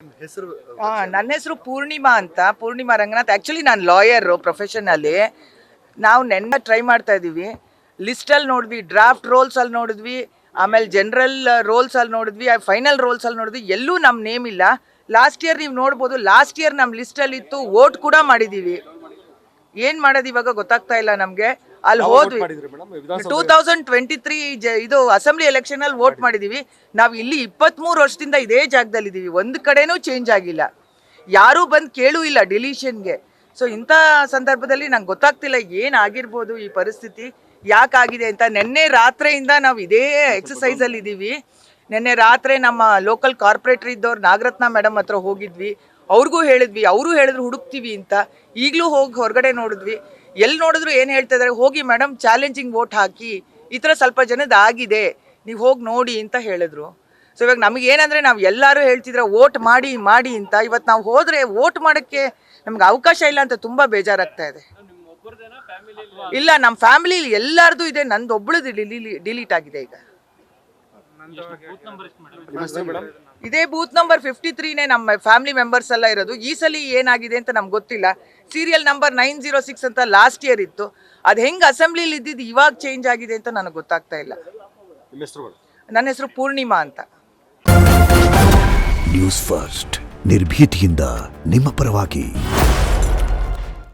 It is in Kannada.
ಹೆಸರು ನನ್ನ ಹೆಸರು ಪೂರ್ಣಿಮಾ ಅಂತ, ಪೂರ್ಣಿಮಾ ರಂಗನಾಥ್. ಆ್ಯಕ್ಚುಲಿ ನಾನು ಲಾಯರು ಪ್ರೊಫೆಷನಲ್ಲಿ. ನಾವು ನೆನ್ನೆ ಟ್ರೈ ಮಾಡ್ತಾ ಇದ್ದೀವಿ. ಲಿಸ್ಟಲ್ಲಿ ನೋಡಿದ್ವಿ, ಡ್ರಾಫ್ಟ್ ರೋಲ್ಸಲ್ಲಿ ನೋಡಿದ್ವಿ, ಆಮೇಲೆ ಜನರಲ್ ರೋಲ್ಸಲ್ಲಿ ನೋಡಿದ್ವಿ, ಫೈನಲ್ ರೋಲ್ಸಲ್ಲಿ ನೋಡಿದ್ವಿ, ಎಲ್ಲೂ ನಮ್ಮ ನೇಮ್ ಇಲ್ಲ. ಲಾಸ್ಟ್ ಇಯರ್ ನೀವು ನೋಡ್ಬೋದು, ಲಾಸ್ಟ್ ಇಯರ್ ನಮ್ಮ ಲಿಸ್ಟಲ್ಲಿ ಇತ್ತು, ವೋಟ್ ಕೂಡ ಮಾಡಿದ್ದೀವಿ. ಏನು ಮಾಡೋದು ಇವಾಗ ಗೊತ್ತಾಗ್ತಾ ಇಲ್ಲ ನಮಗೆ. ಅಲ್ಲಿ ಹೋದ್ವಿ 2023 ಇದು ಅಸೆಂಬ್ಲಿ ಎಲೆಕ್ಷನ್ ಅಲ್ಲಿ ವೋಟ್ ಮಾಡಿದೀವಿ. ನಾವು ಇಲ್ಲಿ 23 ವರ್ಷದಿಂದ ಇದೇ ಜಾಗದಲ್ಲಿ ಇದೀವಿ, ಒಂದು ಕಡೆನೂ ಚೇಂಜ್ ಆಗಿಲ್ಲ, ಯಾರೂ ಬಂದು ಕೇಳೂ ಇಲ್ಲ ಡಿಲೀಷನ್ಗೆ. ಸೊ ಇಂಥ ಸಂದರ್ಭದಲ್ಲಿ ನಂಗೆ ಗೊತ್ತಾಗ್ತಿಲ್ಲ ಏನಾಗಿರ್ಬೋದು ಈ ಪರಿಸ್ಥಿತಿ, ಯಾಕಾಗಿದೆ ಅಂತ. ನಿನ್ನೆ ರಾತ್ರಿಯಿಂದ ನಾವು ಇದೇ ಎಕ್ಸಸೈಸಲ್ಲಿ ಇದ್ದೀವಿ. ನಿನ್ನೆ ರಾತ್ರಿ ನಮ್ಮ ಲೋಕಲ್ ಕಾರ್ಪೊರೇಟರ್ ಇದ್ದವ್ರು ನಾಗರತ್ನ ಮೇಡಮ್ ಹತ್ರ ಹೋಗಿದ್ವಿ, ಅವ್ರಿಗೂ ಹೇಳಿದ್ವಿ, ಅವರು ಹೇಳಿದ್ರು ಹುಡುಕ್ತೀವಿ ಅಂತ. ಈಗಲೂ ಹೋಗಿ ಹೊರಗಡೆ ನೋಡಿದ್ವಿ, ಎಲ್ಲಿ ನೋಡಿದ್ರು ಏನು ಹೇಳ್ತಾ ಇದ್ದಾರೆ, ಹೋಗಿ ಮೇಡಮ್ ಚಾಲೆಂಜಿಂಗ್ ವೋಟ್ ಹಾಕಿ, ಈ ಥರ ಸ್ವಲ್ಪ ಜನದ ಆಗಿದೆ, ನೀವು ಹೋಗಿ ನೋಡಿ ಅಂತ ಹೇಳಿದ್ರು. ಸೊ ಇವಾಗ ನಮಗೆ ಏನಂದರೆ, ನಾವು ಎಲ್ಲರೂ ಹೇಳ್ತಿದ್ರೆ ವೋಟ್ ಮಾಡಿ ಮಾಡಿ ಅಂತ. ಇವತ್ತು ನಾವು ಹೋದರೆ ವೋಟ್ ಮಾಡೋಕ್ಕೆ ನಮ್ಗೆ ಅವಕಾಶ ಇಲ್ಲ ಅಂತ ತುಂಬ ಬೇಜಾರಾಗ್ತಾ ಇದೆ. ಇಲ್ಲ, ನಮ್ಮ ಫ್ಯಾಮಿಲಿ ಎಲ್ಲರದು ಇದೆ, ನಂದು ಒಬ್ಳದು ಡಿಲೀಟ್ ಆಗಿದೆ. ಈಗ ಇದೇ ಬೂತ್ ನಂಬರ್ 53ನೇ ನಮ್ಮ ಫ್ಯಾಮಿಲಿ ಮೆಂಬರ್ಸ್ ಎಲ್ಲ ಇರೋದು. ಈ ಸಲ ಏನಾಗಿದೆ ಅಂತ ನಮ್ಗೆ ಗೊತ್ತಿಲ್ಲ. ಸೀರಿಯಲ್ ನಂಬರ್ 906 ಅಂತ ಲಾಸ್ಟ್ ಇಯರ್ ಇತ್ತು, ಅದು ಹೆಂಗೆ ಅಸೆಂಬ್ಲಿಲಿ ಇದ್ದಿದ್ದು ಇವಾಗ ಚೇಂಜ್ ಆಗಿದೆ ಅಂತ ನನಗೆ ಗೊತ್ತಾಗ್ತಾ ಇಲ್ಲ. ನನ್ನ ಹೆಸರು ಪೂರ್ಣಿಮಾ ಅಂತ. ನ್ಯೂಸ್ ಫಸ್ಟ್, ನಿರ್ಭೀತಿಯಿಂದ ನಿಮ್ಮ ಪರವಾಗಿ.